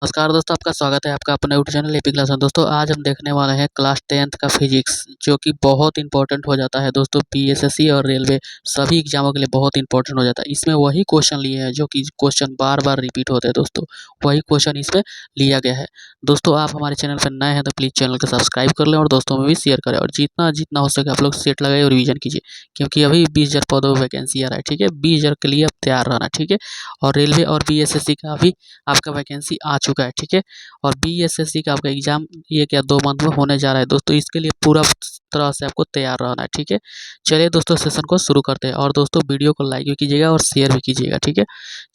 नमस्कार दोस्तों, आपका स्वागत है आपका अपने यूट्यूब चैनल एपी क्लास में। दोस्तों आज हम देखने वाले हैं क्लास 10th का फिजिक्स, जो कि बहुत इंपॉर्टेंट हो जाता है दोस्तों। पीएसएससी और रेलवे सभी एग्जामों के लिए बहुत इंपॉर्टेंट हो जाता है। इसमें वही क्वेश्चन लिए हैं जो कि क्वेश्चन बार बार रिपीट होते हैं दोस्तों, वही क्वेश्चन इसमें लिया गया है। दोस्तों आप हमारे चैनल पर नए हैं तो प्लीज़ चैनल को सब्सक्राइब कर लें और दोस्तों में भी शेयर करें, और जितना जितना हो सके आप लोग सेट लगाइए और रिवीजन कीजिए, क्योंकि अभी 20,000 पदों पर वैकेंसी आ रहा है। ठीक है, 20,000 के लिए अब तैयार रहना। ठीक है, और रेलवे और पीएसएससी का भी आपका वैकेंसी आ चुका है। ठीक है, और बीएसएससी का आपका एग्जाम ये क्या 2 मंथ में होने जा रहा है दोस्तों। इसके लिए पूरा तरह से आपको तैयार रहना है। ठीक है, चलिए दोस्तों सेशन को शुरू करते हैं, और दोस्तों वीडियो को लाइक भी कीजिएगा और शेयर भी कीजिएगा। ठीक है,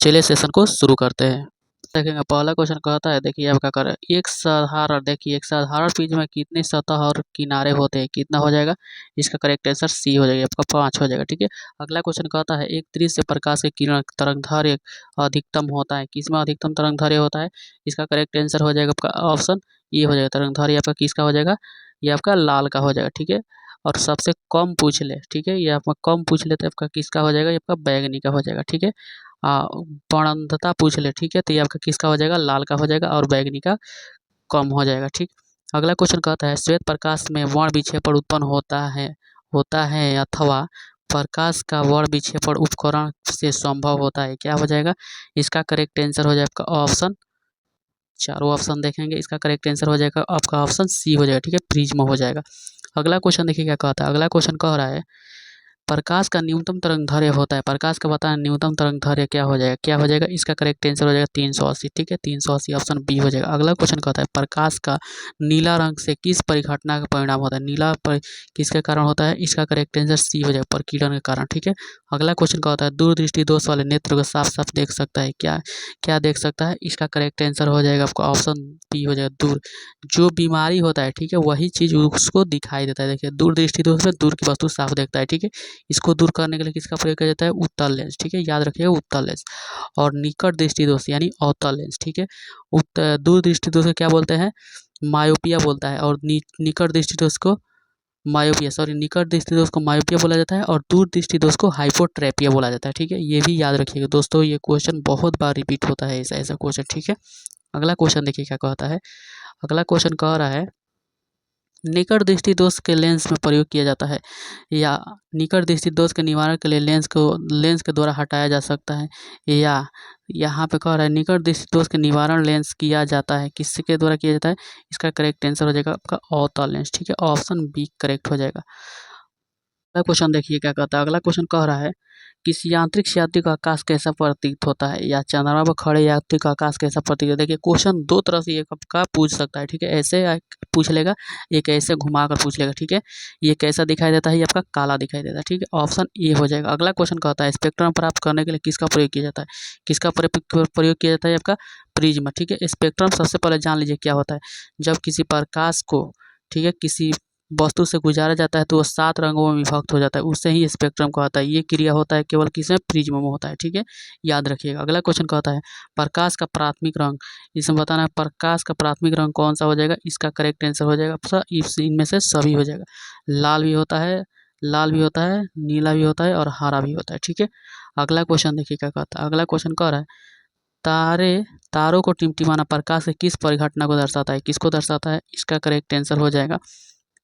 चलिए सेशन को शुरू करते हैं। देखेंगे पहला क्वेश्चन कहता है, देखिए आपका कर एक साधारण प्रिज्म में कितनी सतह और किनारे होते हैं, कितना हो जाएगा। इसका करेक्ट आंसर सी हो जाएगा, आपका 5 हो जाएगा। ठीक है, अगला क्वेश्चन कहता है, एक दृश्य प्रकाश के किरण तरंगदैर्घ्य अधिकतम होता है, किसमें अधिकतम तरंगदैर्घ्य होता है। इसका करेक्ट आंसर हो जाएगा आपका ऑप्शन ये हो जाएगा। तरंगदैर्घ्य आपका किसका हो जाएगा, ये आपका लाल का हो जाएगा। ठीक है, और सबसे कम पूछ ले, ठीक है, ये आपका कम पूछ ले तो आपका किसका हो जाएगा, ये आपका बैगनी का हो जाएगा। ठीक है, पड़ंतता पूछ ले, ठीक है, तो ये आपका किसका हो जाएगा, लाल का हो जाएगा, और बैगनी का कम हो जाएगा। ठीक, अगला क्वेश्चन कहता है, श्वेत प्रकाश में वर्ण विक्षेपण उत्पन्न होता है अथवा प्रकाश का वर्ण विक्षेपण उपकरण से संभव होता है, क्या हो जाएगा। इसका करेक्ट आंसर हो जाएगा आपका ऑप्शन, चारों ऑप्शन देखेंगे, इसका करेक्ट आंसर हो जाएगा आपका ऑप्शन सी हो जाएगा। ठीक है, प्रिज्म हो जाएगा। अगला क्वेश्चन देखिए क्या कहता है, अगला क्वेश्चन कह रहा है, प्रकाश का न्यूनतम तरंगदैर्घ्य होता है, प्रकाश का बताना न्यूनतम तरंगदैर्घ्य क्या हो जाएगा, इसका करेक्ट आंसर हो जाएगा 380। ठीक है, 380 ऑप्शन बी हो जाएगा। अगला क्वेश्चन कहता है, प्रकाश का नीला रंग से किस परिघटना का परिणाम होता है, किसके कारण होता है। इसका करेक्ट आंसर सी हो जाएगा, प्रकीर्णन के कारण। ठीक है, अगला क्वेश्चन कहता है, दूरदृष्टि दोष वाले नेत्र को साफ साफ देख सकता है, क्या क्या देख सकता है। इसका करेक्ट आंसर हो जाएगा आपका ऑप्शन बी हो जाएगा, दूर। जो बीमारी होता है, ठीक है, वही चीज उसको दिखाई देता है। देखिए दूरदृष्टि दोष में दूर की वस्तु साफ देखता है। ठीक है, इसको दूर करने के लिए किसका प्रयोग किया जाता है, उत्तल लेंस। ठीक है, याद रखिएगा उत्तल लेंस। और निकट दृष्टि दोष यानी अवतल लेंस। ठीक है, दूर दृष्टि दोष को क्या बोलते हैं, मायोपिया बोलता है, और निकट दृष्टि दोष को निकट दृष्टि दोष को मायोपिया बोला जाता है, और दूर दृष्टि दोष को हाइपोट्रेपिया बोला जाता है। ठीक है, ये भी याद रखिएगा दोस्तों, ये क्वेश्चन बहुत बार रिपीट होता है ऐसा ऐसा क्वेश्चन। ठीक है, अगला क्वेश्चन देखिए क्या कहता है, अगला क्वेश्चन कह रहा है, निकट दृष्टि दोष के लेंस में प्रयोग किया जाता है, या निकट दृष्टि दोष के निवारण के लिए लेंस के द्वारा हटाया जा सकता है, या यहाँ पे कह रहा है निकट दृष्टि दोष के निवारण लेंस किया जाता है, किसके द्वारा किया जाता है। इसका करेक्ट आंसर हो जाएगा आपका अवतल लेंस। ठीक है, ऑप्शन बी करेक्ट हो जाएगा। अगला क्वेश्चन देखिए क्या कहता है, अगला क्वेश्चन कह रहा है, किसी यांत्रिक यात्री का आकाश कैसा प्रतीत होता है, या चंद्रमा पर खड़े यात्री का आकाश कैसा प्रतीत होता है। देखिए क्वेश्चन दो तरह से एक का पूछ सकता है। ठीक है, ऐसे पूछ लेगा, एक ऐसे घुमा कर पूछ लेगा। ठीक है, ये कैसा दिखाई देता है, ये आपका काला दिखाई देता है। ठीक है, ऑप्शन ए हो जाएगा। अगला क्वेश्चन कहता है, स्पेक्ट्रम प्राप्त करने के लिए किसका प्रयोग किया जाता है, प्रयोग किया जाता है आपका प्रिज्म। ठीक है, स्पेक्ट्रम सबसे पहले जान लीजिए क्या होता है। जब किसी प्रकाश को, ठीक है, किसी वस्तु से गुजारा जाता है तो वो 7 रंगों में विभक्त हो जाता है, उससे ही स्पेक्ट्रम कहता है। ये क्रिया होता है केवल किसमें, प्रिज्म में होता है। ठीक है, याद रखिएगा। अगला क्वेश्चन कहता है, प्रकाश का प्राथमिक रंग, इसमें बताना है प्रकाश का प्राथमिक रंग कौन सा हो जाएगा। इसका करेक्ट आंसर हो जाएगा इनमें से सभी हो जाएगा। लाल भी होता है, नीला भी होता है, और हरा भी होता है। ठीक है, अगला क्वेश्चन देखिए क्या कहता है, अगला क्वेश्चन कह रहा है, तारों को टिमटिमाना प्रकाश के किस परिघटना को दर्शाता है, किसको दर्शाता है। इसका करेक्ट आंसर हो जाएगा,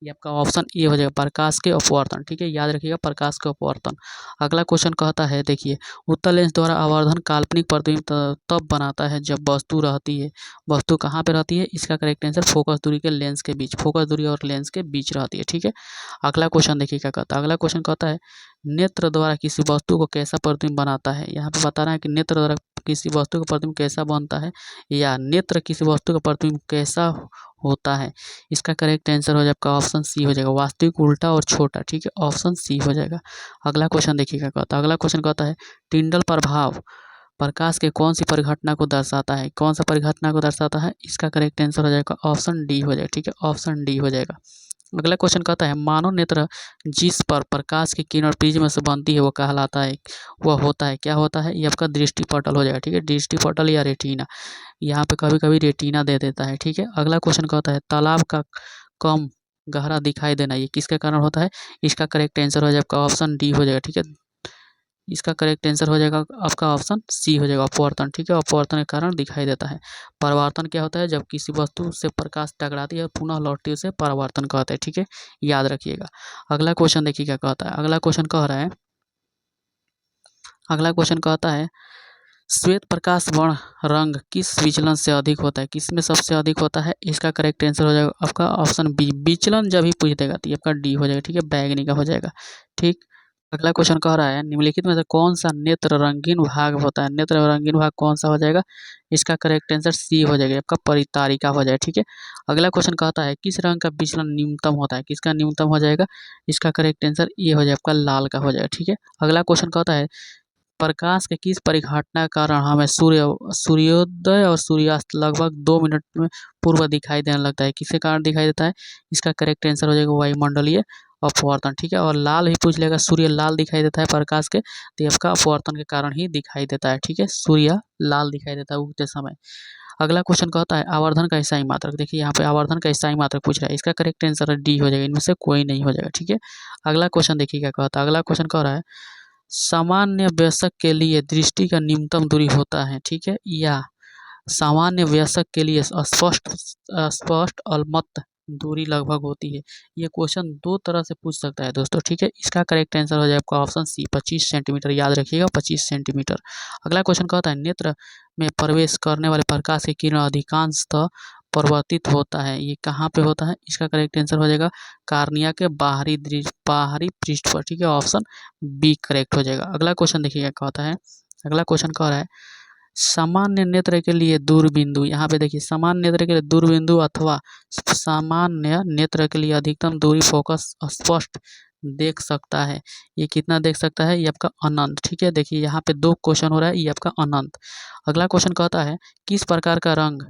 ये आपका ऑप्शन ए हो जाएगा, प्रकाश के अपवर्तन। ठीक है, याद रखिएगा प्रकाश के अपवर्तन। अगला क्वेश्चन कहता है, देखिए उत्तल लेंस द्वारा आवर्धन काल्पनिक प्रतिबिंब तब बनाता है जब वस्तु रहती है, वस्तु कहाँ पे रहती है। इसका करेक्ट आंसर फोकस दूरी के लेंस के बीच, फोकस दूरी और लेंस के बीच रहती है। ठीक है, अगला क्वेश्चन देखिए क्या कहता है, अगला क्वेश्चन कहता है, नेत्र द्वारा किसी वस्तु को कैसा प्रतिबिंब बनाता है। यहाँ पे बताना है कि नेत्र द्वारा किसी वस्तु का प्रतिबिंब कैसा बनता है, या नेत्र किसी वस्तु का प्रतिबिंब कैसा होता है। इसका करेक्ट आंसर हो जाएगा आपका ऑप्शन सी हो जाएगा, वास्तविक, उल्टा और छोटा। ठीक है, ऑप्शन सी हो जाएगा। अगला क्वेश्चन देखिए क्या कहता है, अगला क्वेश्चन कहता है, टिंडल प्रभाव प्रकाश के कौन सी परिघटना को दर्शाता है, कौन सा परिघटना को दर्शाता है। इसका करेक्ट आंसर हो जाएगा ऑप्शन डी हो जाएगा। ठीक है, ऑप्शन डी हो जाएगा। अगला क्वेश्चन कहता है, मानव नेत्र जिस पर प्रकाश की किरण प्रिज्म से बनती है वो कहलाता है, वह होता है, क्या होता है। ये आपका दृष्टि पटल हो जाएगा। ठीक है, दृष्टि पटल या रेटिना, यहाँ पे कभी कभी रेटिना दे देता है। ठीक है, अगला क्वेश्चन कहता है, तालाब का कम गहरा दिखाई देना ये किसके कारण होता है। इसका करेक्ट आंसर हो जाएगा आपका ऑप्शन डी हो जाएगा। ठीक है, इसका करेक्ट आंसर हो जाएगा आपका ऑप्शन सी हो जाएगा, अपवर्तन। ठीक है, अपवर्तन के कारण दिखाई देता है। परावर्तन क्या होता है? जब किसी वस्तु से प्रकाश टकराती है पुनः लौटती है उसे परावर्तन कहते हैं। ठीक है, याद रखिएगा। अगला क्वेश्चन देखिए क्या कहता है। अगला क्वेश्चन कह रहा है, अगला क्वेश्चन कहता है श्वेत प्रकाश वर्ण रंग किस विचलन से अधिक होता है? किस में सबसे अधिक होता है? इसका करेक्ट आंसर हो जाएगा आपका ऑप्शन बी। विचलन जब ही पूछ देगा तो ये आपका डी हो जाएगा। ठीक है, बैगनी का हो जाएगा। ठीक, अगला क्वेश्चन कह रहा है निम्नलिखित में से कौन सा नेत्र रंगीन भाग होता है? नेत्र रंगीन भाग कौन सा हो जाएगा? इसका करेक्ट आंसर सी हो जाएगा, आपका परितारिका हो जाएगा। ठीक है, अगला क्वेश्चन कहता है किस रंग का विचलन न्यूनतम होता है? किसका न्यूनतम हो जाएगा? इसका करेक्ट आंसर ये हो जाएगा, आपका लाल का हो जाएगा। ठीक है, अगला क्वेश्चन कहता है प्रकाश के किस परिघटना के कारण हमें सूर्योदय और सूर्यास्त लगभग 2 मिनट में पूर्व दिखाई देने लगता है? किसके कारण दिखाई देता है? इसका करेक्ट आंसर हो जाएगा वायुमंडलीय अपवर्तन। ठीक है, और लाल भी पूछ लेगा, सूर्य लाल दिखाई देता है प्रकाश के, तो ये आपका अपवर्तन के कारण ही दिखाई देता है। ठीक है, सूर्य लाल दिखाई देता है उगते समय। अगला क्वेश्चन कहता है आवर्धन का स्थायी मात्रक। देखिए यहाँ पे आवर्धन का स्थायी मात्रक पूछ रहा है, इसका करेक्ट आंसर डी हो जाएगा, इनमें से कोई नहीं हो जाएगा। ठीक है, अगला क्वेश्चन देखिए क्या कहता है। अगला क्वेश्चन कह रहा है सामान्य वयस्क के लिए दृष्टि का न्यूनतम दूरी होता है। ठीक है, या सामान्य वयस्क के लिए स्पष्ट स्पष्ट अलमत दूरी लगभग होती है। ये क्वेश्चन दो तरह से पूछ सकता है दोस्तों। ठीक है, इसका करेक्ट आंसर हो जाएगा आपका ऑप्शन सी 25 सेंटीमीटर। याद रखिएगा 25 सेंटीमीटर। अगला क्वेश्चन कहता है नेत्र में प्रवेश करने वाले प्रकाश की किरण अधिकांशतः परावर्तित होता है, ये कहाँ पे होता है? इसका करेक्ट आंसर हो जाएगा कार्निया के बाहरी पृष्ठ पर। ठीक है, ऑप्शन बी करेक्ट हो जाएगा। अगला क्वेश्चन देखिएगा क्या कहता है। अगला क्वेश्चन कह रहा है सामान्य नेत्र के लिए दूरबिंदु, यहाँ पे देखिए सामान्य नेत्र के लिए दूरबिंदु अथवा सामान्य नेत्र के लिए अधिकतम दूरी फोकस स्पष्ट देख सकता है, ये कितना देख सकता है? ये आपका अनंत। ठीक है, देखिए यहाँ पे दो क्वेश्चन हो रहा है, ये आपका अनंत। अगला क्वेश्चन कहता है किस प्रकार का रंग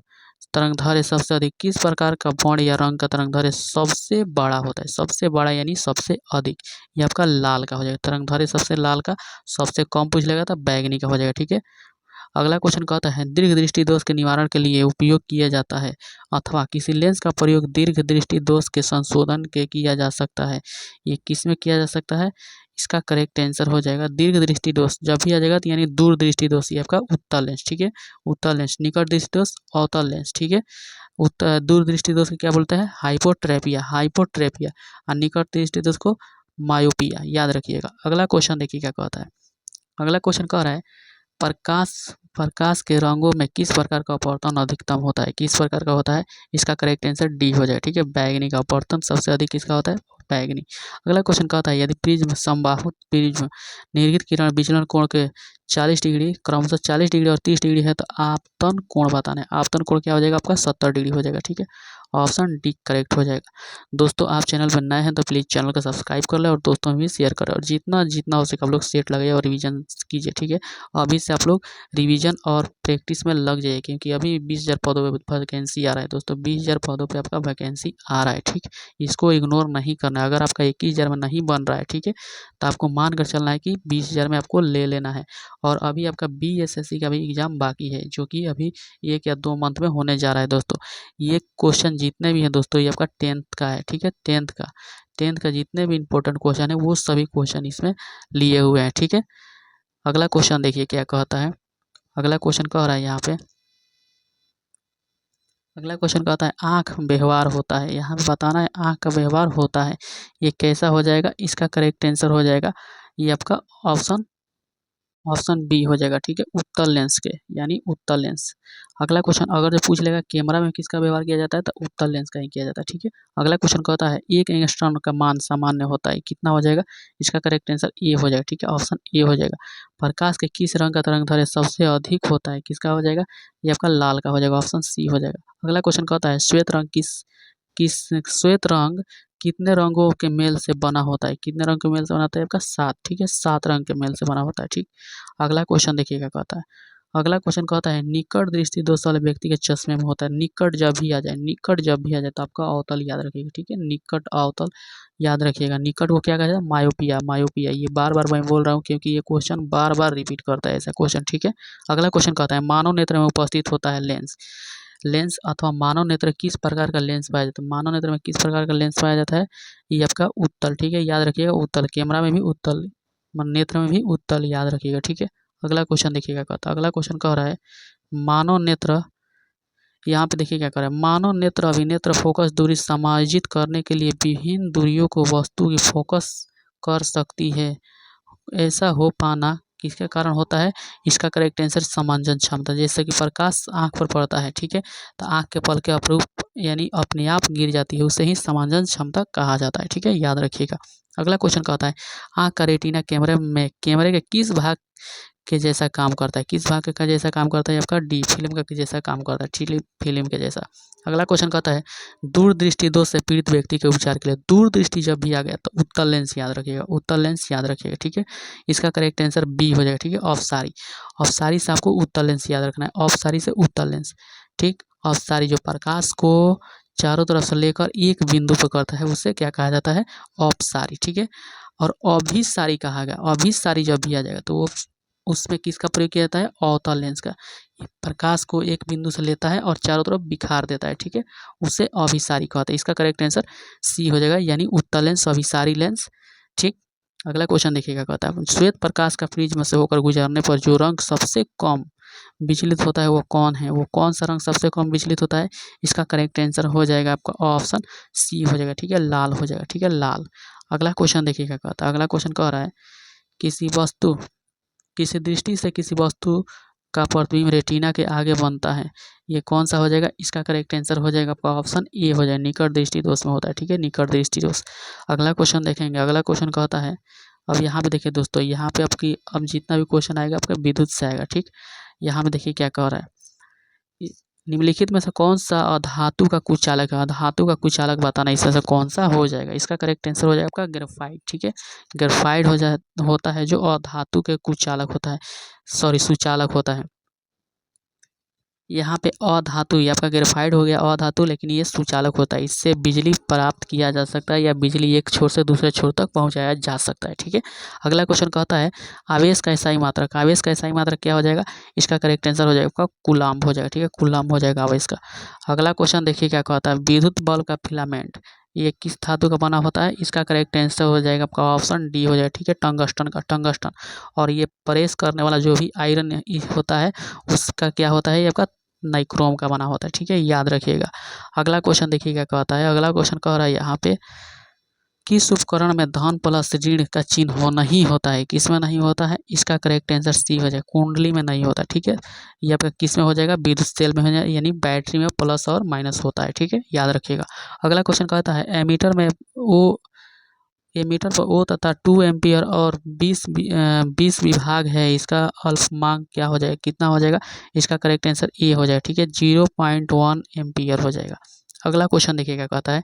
तरंगदैर्घ्य सबसे अधिक, किस प्रकार का वर्ण या रंग का तरंगदैर्घ्य सबसे बड़ा होता है? सबसे बड़ा यानी सबसे अधिक, ये आपका लाल का हो जाएगा। तरंगदैर्घ्य सबसे लाल का, सबसे कम पूछ लेगा तो बैगनी का हो जाएगा। ठीक है, अगला क्वेश्चन कहता है दीर्घ दृष्टि दोष के निवारण के लिए उपयोग किया जाता है अथवा किसी लेंस का प्रयोग दीर्घ दृष्टि दोष के संशोधन के किया जा सकता है, ये किस में किया जा सकता है? इसका करेक्ट आंसर हो जाएगा दीर्घ दृष्टि दोष जब भी आ जाएगा तो यानी दूर दृष्टि दोष, ये आपका उत्तल लेंस। ठीक है, उत्तल लेंस, निकट दृष्टि दोष अवतल लेंस। ठीक है, दूर दृष्टि दोष को क्या बोलते हैं? हाइपोट्रेपिया, हाइपोट्रेपिया, और निकट दृष्टि दोष को मायोपिया। याद रखिएगा। अगला क्वेश्चन देखिए क्या कहता है। अगला क्वेश्चन कह रहा है प्रकाश प्रकाश के रंगों में किस प्रकार का अपवर्तन अधिकतम होता है? किस प्रकार का होता है? इसका करेक्ट आंसर डी हो जाएगा। ठीक है, बैगनी का अपवर्तन सबसे अधिक किसका होता है? बैगनी। अगला क्वेश्चन कहता है यदि प्रिज्म समबाहु प्रिज्म निर्गत किरण विचलन कोण के 40 डिग्री क्रमशः 40 डिग्री और 30 डिग्री है तो आपतन कोण बताना है। आपतन कोण क्या हो जाएगा? आपका 70 डिग्री हो जाएगा। ठीक है, ऑप्शन डी करेक्ट हो जाएगा। दोस्तों आप चैनल पर नए हैं तो प्लीज़ चैनल को सब्सक्राइब कर लें और दोस्तों में भी शेयर करें, और जितना जितना हो सके आप लोग सेट लगाइए और रिवीजन कीजिए। ठीक है, अभी से आप लोग रिवीजन और प्रैक्टिस में लग जाइए, क्योंकि अभी 20,000 पदों पे वैकेंसी आ रहा है दोस्तों। 20,000 पदों पे आपका वैकेंसी आ रहा है। ठीक, इसको इग्नोर नहीं करना है। अगर आपका 21,000 में नहीं बन रहा है, ठीक है, तो आपको मान कर चलना है कि 20,000 में आपको ले लेना है। और अभी आपका बीएसएससी का भी एग्ज़ाम बाकी है, जो कि अभी 1 या 2 मंथ में होने जा रहा है दोस्तों। ये क्वेश्चन जितने भी हैं दोस्तों ये आपका 10th का है। ठीक है, 10th का जितने भी इंपॉर्टेंट क्वेश्चन है वो सभी क्वेश्चन इसमें लिए हुए हैं। ठीक है, अगला क्वेश्चन देखिए क्या कहता है। अगला क्वेश्चन कह रहा है यहाँ पे, अगला क्वेश्चन कहता है आँख व्यवहार होता है, यहाँ पे बताना है आँख का व्यवहार होता है, ये कैसा हो जाएगा? इसका करेक्ट आंसर हो जाएगा ये आपका ऑप्शन ऑप्शन बी हो जाएगा। ठीक है, उत्तल लेंस के, यानी उत्तल लेंस। अगला क्वेश्चन अगर जो पूछ लेगा कैमरा में किसका व्यवहार किया जाता है तो उत्तल लेंस का ही किया जाता है। ठीक है, अगला क्वेश्चन कहता है एक एंगस्ट्रॉम का मान सामान्य होता है, कितना हो जाएगा? इसका करेक्ट आंसर ए हो जाएगा। ठीक है, ऑप्शन ए हो जाएगा। प्रकाश के किस रंग का तरंगदैर्घ्य सबसे अधिक होता है? किसका हो जाएगा? ये आपका लाल का हो जाएगा, ऑप्शन सी हो जाएगा। अगला क्वेश्चन कहता है श्वेत रंग किस किस श्वेत रंग कितने रंगों के मेल से बना होता है? कितने रंग के मेल से बना होता है? आपका 7। ठीक है, 7 रंग के मेल से बना होता है। ठीक, अगला क्वेश्चन देखिए क्या कहता है। अगला क्वेश्चन कहता है निकट दृष्टि दोष वाले व्यक्ति के चश्मे में होता है, निकट जब भी आ जाए, निकट जब भी आ जाए तो आपका अवतल याद रखिएगा। ठीक है, निकट अवतल याद रखिएगा। निकट को क्या कहा जाता है? Myopia, myopia. ये बार बार मैं बोल रहा हूँ क्योंकि ये क्वेश्चन बार बार रिपीट करता है ऐसा क्वेश्चन। ठीक है, अगला क्वेश्चन कहता है मानव नेत्र में उपस्थित होता है लेंस, लेंस अथवा मानव नेत्र किस प्रकार का लेंस पाया जाता है? मानव नेत्र में किस प्रकार का लेंस पाया जाता है? ये आपका उत्तल। ठीक है, याद रखिएगा उत्तल। कैमरा में भी उत्तल नेत्र में भी उत्तल, याद रखिएगा, ठीक है। अगला क्वेश्चन देखिएगा कहता है, अगला क्वेश्चन कह रहा है मानव नेत्र, यहाँ पे देखिए क्या कर रहा है, मानव नेत्र अभिनेत्र फोकस दूरी समायोजित करने के लिए विभिन्न दूरियों को वस्तु की फोकस कर सकती है। ऐसा हो पाना किसके कारण होता है? इसका करेक्ट आंसर समांजन क्षमता। जैसे कि प्रकाश आंख पर पड़ता है, ठीक है, तो आंख के पलकें अपरूप यानी अपने आप गिर जाती है, उसे ही समांजन क्षमता कहा जाता है, ठीक है, याद रखिएगा। अगला क्वेश्चन कहता है आंख का रेटिना कैमरे के किस भाग के जैसा काम करता है? किस भाग का जैसा काम करता है? आपका डी, फिल्म का जैसा काम करता है, ठीक, फिल्म के जैसा। अगला क्वेश्चन कहता है दूरदृष्टि दोष से पीड़ित व्यक्ति के उपचार के लिए, दूरदृष्टि जब भी आ गया तो उत्तल लेंस याद रखिएगा, उत्तल लेंस याद रखिएगा, ठीक है। इसका करेक्ट आंसर बी हो जाएगा, ठीक है, ऑफसारी। ऑफसारी से आपको उत्तल लेंस याद रखना है, ऑफसारी से उत्तल लेंस, ठीक। ऑफसारी जो प्रकाश को चारों तरफ से लेकर एक बिंदु पर करता है उसे क्या कहा जाता है? ऑफसारी, ठीक है। और अभिसारी कहा गया, अभिसारी जब भी आ जाएगा तो वो उसमें किसका प्रयोग किया जाता है? अवतल लेंस का। ये प्रकाश को एक बिंदु से लेता है और चारों तरफ बिखार देता है, ठीक है, उसे अभिसारी कहते हैं। इसका करेक्ट आंसर सी हो जाएगा, यानी उत्तल लेंस, अभिसारी लेंस, ठीक। अगला क्वेश्चन देखिएगा, कहता है श्वेत प्रकाश का प्रिज्म से होकर गुजरने पर जो रंग सबसे कम विचलित होता है वो कौन है? वो कौन सा रंग सबसे कम विचलित होता है? इसका करेक्ट आंसर हो जाएगा आपका ऑप्शन सी हो जाएगा, ठीक है, लाल हो जाएगा, ठीक है, लाल। अगला क्वेश्चन देखिएगा, कहता है अगला क्वेश्चन कह रहा है किसी दृष्टि से किसी वस्तु का प्रतिबिंब रेटिना के आगे बनता है, ये कौन सा हो जाएगा? इसका करेक्ट आंसर हो जाएगा आपका ऑप्शन ए हो जाएगा, निकट दृष्टि दोष में होता है, ठीक है, निकट दृष्टि दोष। अगला क्वेश्चन देखेंगे, अगला क्वेश्चन कहता है, अब यहाँ पे देखिए दोस्तों, यहाँ पे आपकी अब जितना भी क्वेश्चन आएगा आपका विद्युत से आएगा, ठीक। यहाँ पे देखिए क्या कह रहा है, निम्नलिखित में से कौन सा अधातु का कुचालक है? अधातु का कुचालक बताना, इसमें से कौन सा हो जाएगा? इसका करेक्ट आंसर हो जाएगा आपका ग्रेफाइट, ठीक है, ग्रेफाइट होता है जो अधातु के कुचालक होता है, सॉरी सुचालक होता है। यहाँ पे अधातु, ये आपका ग्रेफाइट हो गया अधातु, लेकिन ये सुचालक होता है, इससे बिजली प्राप्त किया जा सकता है या बिजली एक छोर से दूसरे छोर तक पहुँचाया जा सकता है, ठीक है। अगला क्वेश्चन कहता है आवेश का इकाई मात्रक, आवेश का इकाई मात्रक क्या हो जाएगा? इसका करेक्ट आंसर हो जाएगा आपका कूलाम्ब हो जाएगा, ठीक है, कूलाम्ब हो जाएगा आवेश का। अगला क्वेश्चन देखिए क्या कहता है विद्युत बल्ब का फिलामेंट ये किस धातु का बना होता है? इसका करेक्ट आंसर हो जाएगा आपका ऑप्शन डी हो जाएगा, ठीक है, टंगस्टन का, टंगस्टन। और ये प्रेस करने वाला जो भी आयरन होता है उसका क्या होता है? ये आपका नाइक्रोम का बना होता है, ठीक है, याद रखिएगा। अगला क्वेश्चन देखिए क्या कहता है, अगला क्वेश्चन कह रहा है यहाँ पे किस उपकरण में धन प्लस ऋण का चिन्ह हो नहीं होता है? किस में नहीं होता है? इसका करेक्ट आंसर सी हो जाएगा, कुंडली में नहीं होता, ठीक है। ये आपका किस में हो जाएगा? विद्युत सेल में हो जाएगा, यानी बैटरी में प्लस और माइनस होता है, ठीक है, याद रखिएगा। अगला क्वेश्चन कहता है एमीटर पर ओ तथा 2 एम्पियर और 20 विभाग है, इसका अल्पमांक क्या हो जाएगा? कितना हो जाएगा? इसका करेक्ट आंसर ए हो जाएगा, ठीक है, 0.1 एम्पियर हो जाएगा। अगला क्वेश्चन देखिएगा, कहता है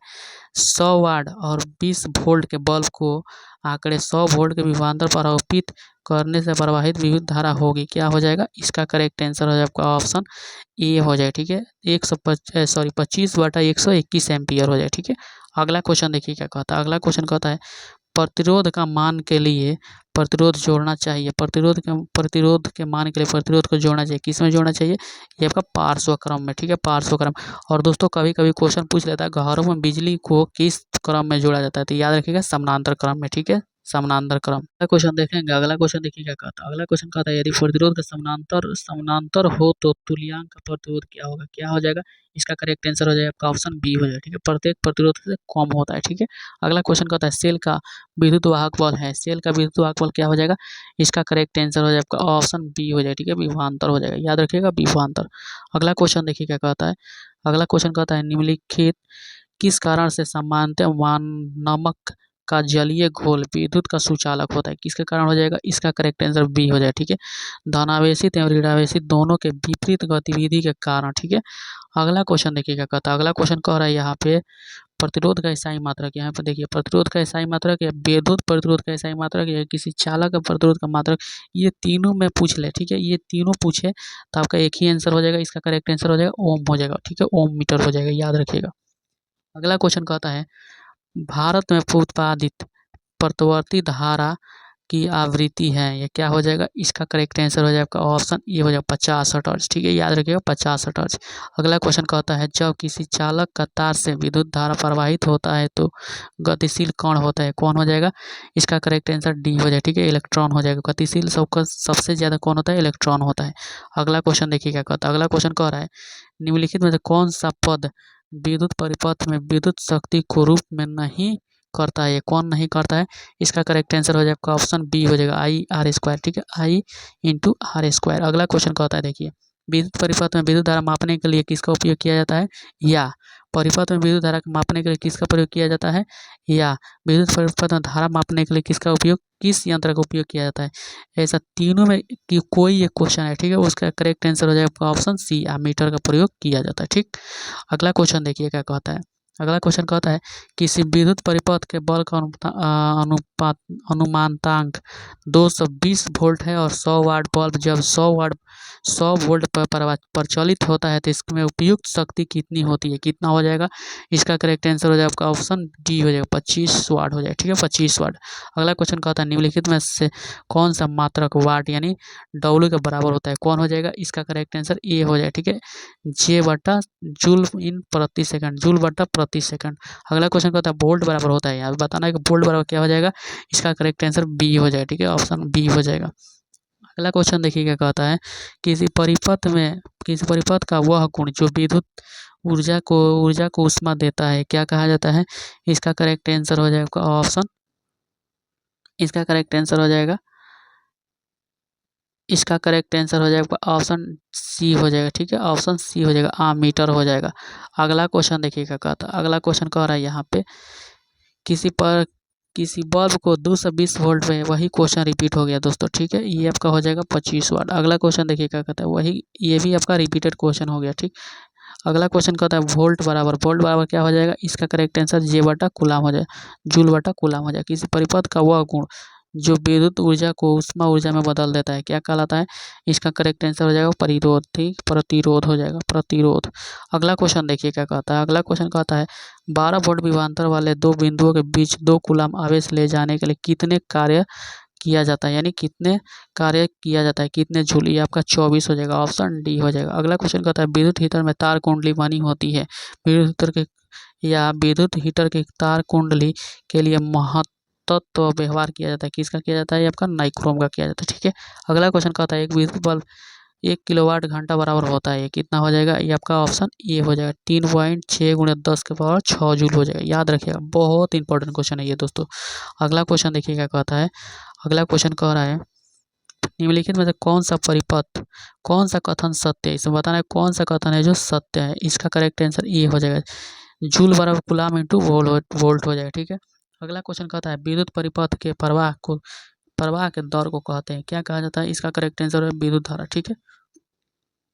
100 वाट और 20 वोल्ट के बल्ब को आंकड़े 100 वोल्ट के विभवांतर पर आरोपित करने से प्रवाहित विद्युत धारा होगी, क्या हो जाएगा? इसका करेक्ट आंसर हो जाएगा आपका ऑप्शन ए हो जाएगा, ठीक है, 25/121 एम्पियर हो जाएगा, ठीक है। अगला क्वेश्चन देखिए क्या कहता है, अगला क्वेश्चन कहता है प्रतिरोध का मान के लिए प्रतिरोध जोड़ना चाहिए, प्रतिरोध के मान के लिए प्रतिरोध को जोड़ना चाहिए, किस में जोड़ना चाहिए? ये आपका पार्श्व क्रम में, ठीक है, पार्श्व क्रम। और दोस्तों कभी कभी क्वेश्चन पूछ लेता है घरों में बिजली को किस क्रम में जोड़ा जाता है, तो याद रखिएगा समानांतर क्रम में, ठीक है, समानांतर क्रम। अगला क्वेश्चन देखेंगे, अगला क्वेश्चन देखिए क्या कहता है, अगला क्वेश्चन कहता है यदि प्रतिरोध का समानांतर समानांतर हो तो तुल्यांक का प्रतिरोध क्या होगा? क्या हो जाएगा? इसका करेक्ट आंसर हो जाएगा आपका ऑप्शन बी हो जाएगा, ठीक है, प्रत्येक प्रतिरोध से कम होता है, ठीक है। अगला क्वेश्चन कहता है सेल का विद्युत वाहक बल है, सेल का विद्युत वाहक बल क्या हो जाएगा? इसका करेक्ट आंसर हो जाएगा आपका ऑप्शन बी हो जाएगा, ठीक है, विभवांतर हो जाएगा, याद रखिएगा, विभवांतर। अगला क्वेश्चन देखिए क्या कहता है, अगला क्वेश्चन कहता है निम्नलिखित किस कारण से सामान्यतः नमक का जलीय घोल विद्युत का सुचालक होता है? किसके कारण हो जाएगा? इसका करेक्ट आंसर बी हो जाएगा, ठीक है, धनावेशित एवं ऋणावेशित दोनों के विपरीत गतिविधि के कारण, ठीक है। अगला क्वेश्चन देखिए क्या कहता है, अगला क्वेश्चन कह रहा है यहाँ पे प्रतिरोध का इकाई मात्रक, यहाँ पे देखिए प्रतिरोध का इकाई मात्रक या विद्युत प्रतिरोध का इकाई मात्रक या किसी चालक का प्रतिरोध का मात्रक, ये तीनों में पूछ ले, ठीक है, ये तीनों पूछे तो आपका एक ही आंसर हो जाएगा, इसका करेक्ट आंसर हो जाएगा ओम हो जाएगा, ठीक है, ओम मीटर हो जाएगा, याद रखिएगा। अगला क्वेश्चन कहता है भारत में उत्पादित प्रतिवर्ती धारा की आवृत्ति है, ये क्या हो जाएगा, इसका करेक्ट आंसर हो जाएगा आपका ऑप्शन ये हो जाएगा 50 हर्ट्ज। ठीक है, याद रखिएगा 50 हर्ट्ज। अगला क्वेश्चन कहता है जब किसी चालक का तार से विद्युत धारा प्रवाहित होता है तो गतिशील कण होता है, कौन हो जाएगा, इसका करेक्ट आंसर डी हो जाएगा। ठीक है, इलेक्ट्रॉन हो जाएगा। गतिशील सबका सबसे ज्यादा कौन होता है, इलेक्ट्रॉन होता है। अगला क्वेश्चन देखिए क्या कहता है। अगला क्वेश्चन कह रहा है निम्नलिखित में से कौन सा पद विद्युत परिपथ में विद्युत शक्ति को रूप में नहीं करता है, ये कौन नहीं करता है, इसका करेक्ट आंसर हो जाएगा आपका ऑप्शन बी हो जाएगा I/R²। ठीक है, I/R²। अगला क्वेश्चन कहता है देखिए विद्युत परिपथ में विद्युत धारा मापने के लिए किसका उपयोग किया जाता है, या परिपथ में विद्युत धारा मापने के लिए किसका प्रयोग किया जाता है, या विद्युत परिपथ में धारा मापने के लिए किसका उपयोग, किस यंत्र का उपयोग किया जाता है। ऐसा तीनों में कि कोई एक क्वेश्चन है, ठीक है, उसका करेक्ट आंसर हो जाएगा आपका ऑप्शन सी, मीटर का प्रयोग किया जाता है। ठीक, अगला क्वेश्चन देखिए क्या कहता है। अगला क्वेश्चन कहता है किसी विद्युत परिपथ के बल का अनुपात अनुमानतांक 220 वोल्ट है और 100 वाट बल्ब जब 100 वोल्ट पर प्रचलित होता है तो इसमें उपयुक्त शक्ति कितनी होती है, कितना हो जाएगा, इसका करेक्ट आंसर हो जाएगा आपका ऑप्शन डी हो जाएगा 25 वाट हो जाएगा। ठीक है, 25 वाट। अगला क्वेश्चन कहता है निम्नलिखित में से कौन सा मात्रक वाट यानी डब्ल्यू के बराबर होता है, कौन हो जाएगा, इसका करेक्ट आंसर ए हो जाएगा। ठीक है, J/जूल इन प्रति सेकंड, जूल बटा प्रति सेकंड। अगला क्वेश्चन कहता है वोल्ट बराबर होता है, यहाँ बताना है कि वोल्ट बराबर क्या हो जाएगा, इसका करेक्ट आंसर बी हो जाएगा। ठीक है, ऑप्शन बी हो जाएगा। अगला क्वेश्चन देखिए क्या कहता है किसी परिपथ का वह गुण जो विद्युत ऊर्जा को ऊष्मा देता है क्या कहा जाता है, इसका करेक्ट आंसर हो जाएगा ऑप्शन, इसका करेक्ट आंसर हो जाएगा, इसका करेक्ट आंसर हो जाएगा ऑप्शन सी हो जाएगा। ठीक है, ऑप्शन सी हो जाएगा, मीटर हो जाएगा। अगला क्वेश्चन देखिए क्या कहता है। अगला क्वेश्चन कह रहा है यहाँ पे किसी बल्ब को 220 वोल्ट में, वही क्वेश्चन रिपीट हो गया दोस्तों। ठीक है, ये आपका हो जाएगा 25 वाट। अगला क्वेश्चन देखिए क्या कहता है, वही ये भी आपका रिपीटेड क्वेश्चन हो गया। ठीक, अगला क्वेश्चन कहता है वोल्ट बराबर क्या हो जाएगा, इसका करेक्ट आंसर J/कूलाम हो जाएगा, जूल/कूलाम हो जाएगा। किसी परिपथ का वह गुण जो विद्युत ऊर्जा को ऊष्मा ऊर्जा में बदल देता है क्या कहलाता है, इसका करेक्ट आंसर हो जाएगा परिरोध। ठीक, प्रतिरोध हो जाएगा, प्रतिरोध। अगला क्वेश्चन देखिए क्या कहता है। अगला क्वेश्चन कहता है 12 वोल्ट विभवांतर वाले दो बिंदुओं के बीच 2 कूलाम आवेश ले जाने के लिए कितने कार्य किया जाता है, यानी कितने कार्य किया जाता है, कितने जूल, ये आपका 24 हो जाएगा, ऑप्शन डी हो जाएगा। अगला क्वेश्चन कहता है विद्युत हीटर में तार कुंडली बनी होती है, विद्युत हीटर के तार कुंडली के लिए महत्तत्व व्यवहार किया जाता है, किसका किया जाता है, ये आपका नाइक्रोम का किया जाता है। ठीक है, अगला क्वेश्चन कहता है एक विद्युत बल्ब 1 किलोवाट घंटा बराबर होता है, ये कितना हो जाएगा, ये आपका ऑप्शन ए हो जाएगा 3.6 × 10⁻6 जूल हो जाएगा। याद रखिएगा, बहुत इंपॉर्टेंट क्वेश्चन है ये दोस्तों। अगला क्वेश्चन देखिए क्या कहता है। अगला क्वेश्चन कह रहा है निम्नलिखित में से कौन सा कथन सत्य है, इसमें बताना है कौन सा कथन है जो सत्य है, इसका करेक्ट आंसर ए हो जाएगा, जूल बराबर कूलाम इंटू वोल्ट हो जाएगा। ठीक है, अगला क्वेश्चन कहता है विद्युत परिपथ के प्रवाह के दौर को कहते हैं क्या कहा जाता है, इसका करेक्ट आंसर है विद्युत धारा। ठीक है,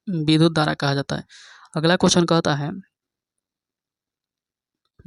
विद्युत धारा कहा जाता है। अगला क्वेश्चन कहता है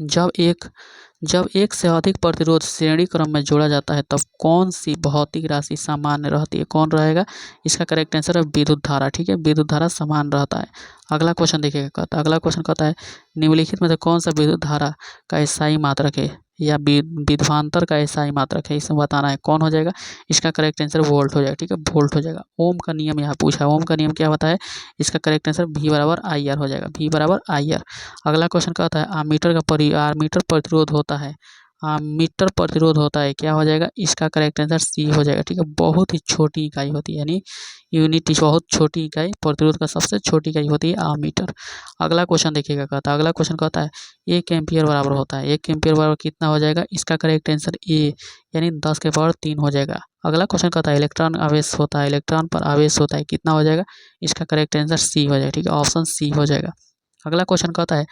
जब एक से अधिक प्रतिरोध श्रेणी क्रम में जोड़ा जाता है तब कौन सी भौतिक राशि सामान्य रहती है, कौन रहेगा, इसका करेक्ट आंसर है विद्युत धारा। ठीक है, विद्युत धारा समान रहता है। अगला क्वेश्चन देखिएगा कहता है। अगला क्वेश्चन कहता है निम्नलिखित में से कौन सा विद्युत धारा का स्थायी मात्रक है या विभवांतर का स्थायी मात्रक है, इसमें बताना है कौन हो जाएगा, इसका करेक्ट आंसर वोल्ट हो जाएगा। ठीक है, वोल्ट हो जाएगा। ओम का नियम यहाँ पूछा, ओम का नियम क्या होता है, इसका करेक्ट आंसर V/IR हो जाएगा, V/IR। अगला क्वेश्चन कहता है आमीटर प्रतिरोध होता है, मीटर प्रतिरोध होता है क्या हो जाएगा, इसका करेक्ट आंसर सी हो जाएगा। ठीक है, बहुत ही छोटी इकाई होती है, यानी यूनिट बहुत छोटी इकाई, प्रतिरोध का सबसे छोटी इकाई होती है आमीटर। अगला क्वेश्चन देखिएगा कहता है। अगला क्वेश्चन कहता है 1 एम्पियर बराबर होता है, 1 एम्पियर बराबर कितना हो जाएगा, इसका करेक्ट आंसर ए यानी 10⁻³ हो जाएगा। अगला क्वेश्चन कहता है इलेक्ट्रॉन आवेश होता है, इलेक्ट्रॉन पर आवेश होता है कितना हो जाएगा, इसका करेक्ट आंसर सी हो जाएगा। ठीक है, ऑप्शन सी हो जाएगा। अगला क्वेश्चन कहता है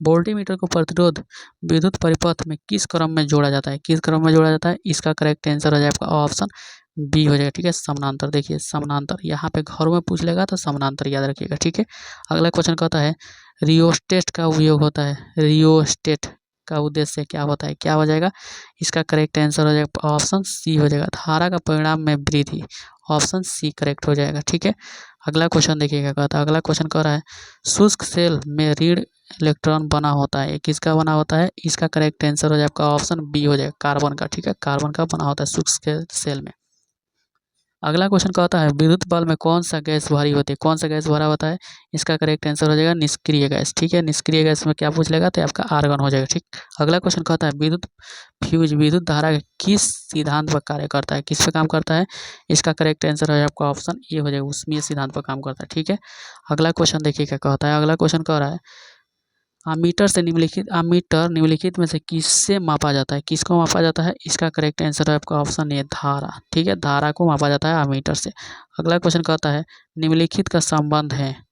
वोल्टीमीटर को प्रतिरोध विद्युत परिपथ में किस क्रम में जोड़ा जाता है, किस क्रम में जोड़ा जाता है, इसका करेक्ट आंसर हो जाएगा ऑप्शन बी हो जाएगा। ठीक है, समानांतर। देखिए समानांतर, यहाँ पे घरों में पूछ लेगा तो समानांतर याद रखिएगा। ठीक है, अगला क्वेश्चन कहता है रियोस्टेट का उपयोग होता है, रियोस्टेट का उद्देश्य क्या होता है, क्या हो जाएगा, इसका करेक्ट आंसर हो जाएगा ऑप्शन सी हो जाएगा, धारा का परिणाम में वृद्धि, ऑप्शन सी करेक्ट हो जाएगा। ठीक है, अगला क्वेश्चन देखिएगा कहता है। अगला क्वेश्चन कह रहा है शुष्क सेल में ऋण इलेक्ट्रॉन बना होता है, किसका बना होता है, इसका करेक्ट आंसर हो जाएगा आपका ऑप्शन बी हो जाएगा, कार्बन का। ठीक है, कार्बन का बना होता है शुष्क सेल में। अगला क्वेश्चन क्या होता है, विद्युत बल्ब में कौन सा गैस भरी होती है, कौन सा गैस भरा होता है, इसका करेक्ट आंसर हो जाएगा निष्क्रिय गैस। ठीक है, निष्क्रिय गैस में क्या पूछ लेगा, तो आपका आर्गन हो जाएगा। ठीक, अगला क्वेश्चन क्या होता है, विद्युत फ्यूज विद्युत धारा किस सिद्धांत पर कार्य करता है, किस पे काम करता है, इसका करेक्ट आंसर है आपका ऑप्शन ए हो जाएगा, उसमें सिद्धांत पर काम करता है। ठीक है, अगला क्वेश्चन देखिए क्या कहता है, अगला क्वेश्चन कह रहा है अमीटर निम्नलिखित में से किससे मापा जाता है, किसको मापा जाता है, इसका करेक्ट आंसर है आपका ऑप्शन ए धारा। ठीक है, धारा को मापा जाता है अमीटर से। अगला क्वेश्चन कहता है निम्नलिखित का संबंध है,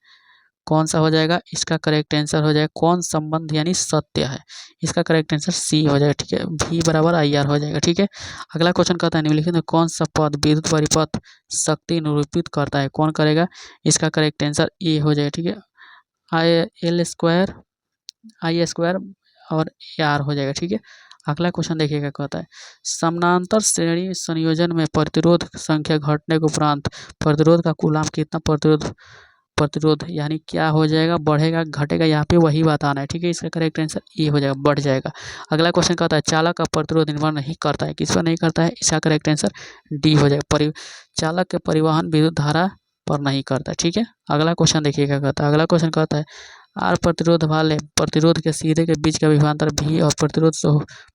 कौन सा हो जाएगा, इसका करेक्ट आंसर हो जाएगा कौन संबंध यानी सत्य है, इसका करेक्ट आंसर सी हो जाएगा। ठीक है, V बराबर IR हो जाएगा। ठीक है, अगला क्वेश्चन कहता है निम्नलिखित में कौन सा पद विद्युत परिपथ शक्ति निरूपित करता है, कौन करेगा, इसका करेक्ट आंसर ए हो जाएगा। ठीक है, I² और AR हो जाएगा। ठीक है, अगला क्वेश्चन देखिएगा कहता है समानांतर श्रेणी संयोजन में प्रतिरोध संख्या घटने के उपरांत प्रतिरोध का कूलाम कितना प्रतिरोध प्रतिरोध यानी क्या हो जाएगा, बढ़ेगा घटेगा, यहाँ पे वही बताना है। ठीक है, इसका करेक्ट आंसर ए हो जाएगा, बढ़ जाएगा। अगला क्वेश्चन कहता है चालक का प्रतिरोध निर्भर नहीं करता है, किस पर नहीं करता है, इसका करेक्ट आंसर डी हो जाएगा, चालक के परिवहन विद्युत धारा पर नहीं करता है। ठीक है, अगला क्वेश्चन देखिए क्या कहता है, अगला क्वेश्चन कहता है आर प्रतिरोध वाले प्रतिरोध के सीधे के बीच का विभवांतर भी और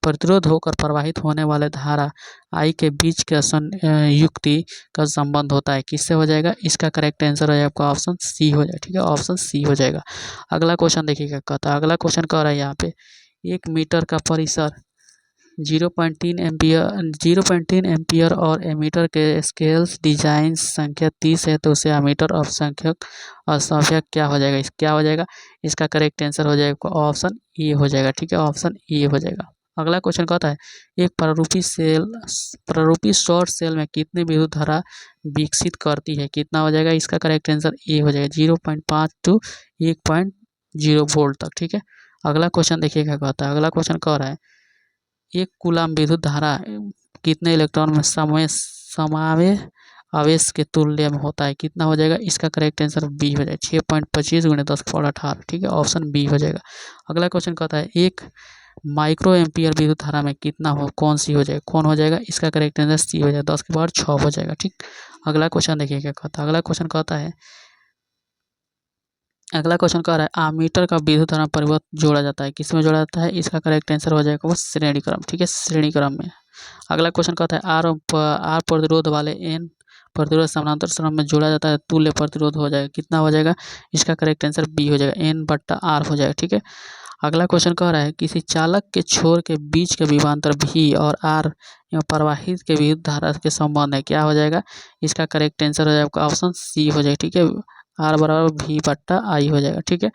प्रतिरोध होकर प्रवाहित होने वाले धारा आई के बीच का युक्ति का संबंध होता है, किससे हो जाएगा, इसका करेक्ट आंसर हो जाएगा आपका ऑप्शन सी हो जाएगा। ठीक है, ऑप्शन सी हो जाएगा। अगला क्वेश्चन देखिए क्या कहता है, अगला क्वेश्चन कह रहा है यहाँ पे 1 मीटर का परिसर 0.3 एम्पियर और एमीटर के स्केल्स डिजाइन संख्या 30 है, तो उसे एमीटर असंख्यक असंख्यक क्या हो जाएगा, क्या हो जाएगा, इसका करेक्ट आंसर हो जाएगा ऑप्शन ए हो जाएगा। ठीक है, ऑप्शन ए हो जाएगा। अगला क्वेश्चन कहता है एक प्रारूपी शॉर्ट सेल में कितने विद्युत धारा विकसित करती है, कितना हो जाएगा, इसका करेक्ट आंसर ए हो जाएगा 0.5 टू 1.0 वोल्ट तक। ठीक है, अगला क्वेश्चन देखिए क्या कहता है, अगला क्वेश्चन कह रहा है एक कूलाम विद्युत धारा कितने इलेक्ट्रॉन में समावे आवेश के तुल्य में होता है, कितना हो जाएगा, इसका करेक्ट आंसर बी हो जाएगा 6.25 × 10⁻18। ठीक है, ऑप्शन बी हो जाएगा। अगला क्वेश्चन कहता है एक माइक्रो एम्पियर विद्युत धारा में कितना हो, कौन सी हो जाएगा, कौन हो जाएगा, इसका करेक्ट आंसर सी हो जाएगा 10⁻6 हो जाएगा। ठीक, अगला क्वेश्चन देखिए क्या कहता है, अगला क्वेश्चन कहता है अगला क्वेश्चन कह रहा है आमीटर का विद्युत धारा परिवर्त जोड़ा जाता है, किस में जोड़ा जाता है, इसका करेक्ट आंसर हो जाएगा वो श्रेणी क्रम। ठीक है, श्रेणी क्रम में। अगला क्वेश्चन कहता है आर प्रतिरोध वाले एन प्रतिरोध समानांतर श्रम में जोड़ा जाता है, तुल्य प्रतिरोध हो जाएगा, कितना हो जाएगा, इसका करेक्ट आंसर बी हो जाएगा N/R हो जाएगा। ठीक है, अगला क्वेश्चन कह रहा है किसी चालक के छोर के बीच के विभवांतर V और R एवं प्रवाहित के विद्युत धारा के संबंध है, क्या हो जाएगा, इसका करेक्ट आंसर हो जाएगा ऑप्शन सी हो जाएगा। ठीक है, R बराबर V/I हो जाएगा। ठीक है,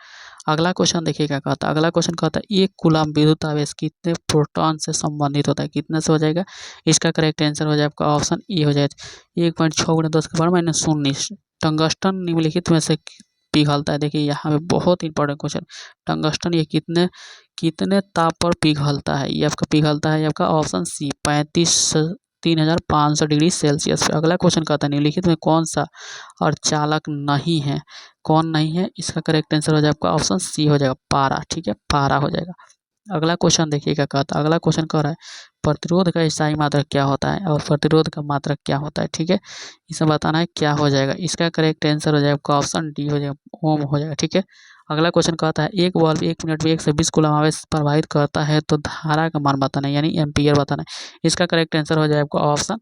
अगला क्वेश्चन देखिए क्या कहता है, अगला क्वेश्चन कहता है एक कूलाम विद्युत आवेश कितने प्रोटॉन से संबंधित होता है, कितने से हो जाएगा, इसका करेक्ट आंसर हो जाएगा आपका ऑप्शन ए हो जाएगा 1.6 × 10⁻19। टंगस्टन निम्नलिखित में से पिघलता है, देखिए यहाँ पे बहुत इंपॉर्टेंट क्वेश्चन, टंगस्टन ये कितने कितने ताप पर पिघलता है, ये आपका पिघलता है आपका ऑप्शन सी 3500 डिग्री सेल्सियस पे। अगला क्वेश्चन कहता है निम्नलिखित में कौन सा और चालक नहीं है, कौन नहीं है, इसका करेक्ट आंसर हो जाएगा आपका ऑप्शन सी हो जाएगा पारा। ठीक है, पारा हो जाएगा। अगला क्वेश्चन देखिए क्या कहता है, अगला क्वेश्चन कह रहा है प्रतिरोध का स्थायी मात्रक क्या होता है और प्रतिरोध का मात्रक क्या होता है। ठीक है, इसे बताना है क्या हो जाएगा, इसका करेक्ट आंसर हो जाएगा आपका ऑप्शन डी हो जाएगा ओम हो जाएगा। ठीक है, अगला क्वेश्चन कहता है एक बल्ब 1 मिनट में 1 से 20 कूलम आवेश प्रवाहित करता है, तो धारा का मान बताना है यानी एम्पियर बताना है, इसका करेक्ट आंसर हो जाएगा आपका ऑप्शन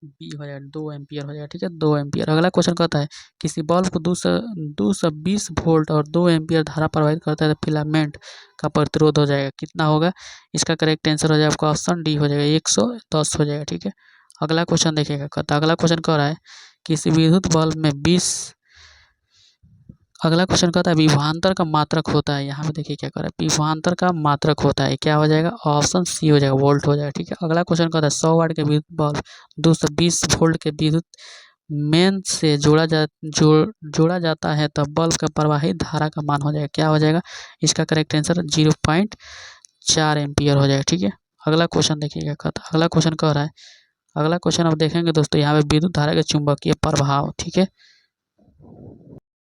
बी हो जाएगा 2 एम्पियर हो जाएगा। ठीक है, 2 एम्पियर। अगला क्वेश्चन कहता है किसी बल्ब को 220 वोल्ट और 2 एम्पियर धारा प्रवाहित करता है, तो फिलामेंट का प्रतिरोध हो जाएगा, कितना होगा, इसका करेक्ट आंसर हो जाएगा आपका ऑप्शन डी हो जाएगा 110 हो जाएगा। ठीक है, अगला क्वेश्चन देखिएगा कहता है, अगला क्वेश्चन कह रहा है किसी विद्युत बल्ब में 20 अगला क्वेश्चन कहता है विभवांतर का मात्रक होता है, यहाँ पे देखिए क्या कर रहा है, विभवांतर का मात्रक होता है, क्या हो जाएगा, ऑप्शन सी हो जाएगा वोल्ट हो जाएगा। ठीक है, अगला क्वेश्चन कहता है 100 वाट के विद्युत बल्ब 220 वोल्ट के विद्युत मेन से जोड़ा जाता है, तब बल्ब का प्रवाहित धारा का मान हो जाएगा, क्या हो जाएगा, इसका करेक्ट आंसर 0.4 एम्पियर हो जाएगा। ठीक है, अगला क्वेश्चन देखिए क्या कहता है, अगला क्वेश्चन कह रहा है, अगला क्वेश्चन अब देखेंगे दोस्तों यहाँ पे विद्युत धारा के चुंबकीय प्रभाव। ठीक है,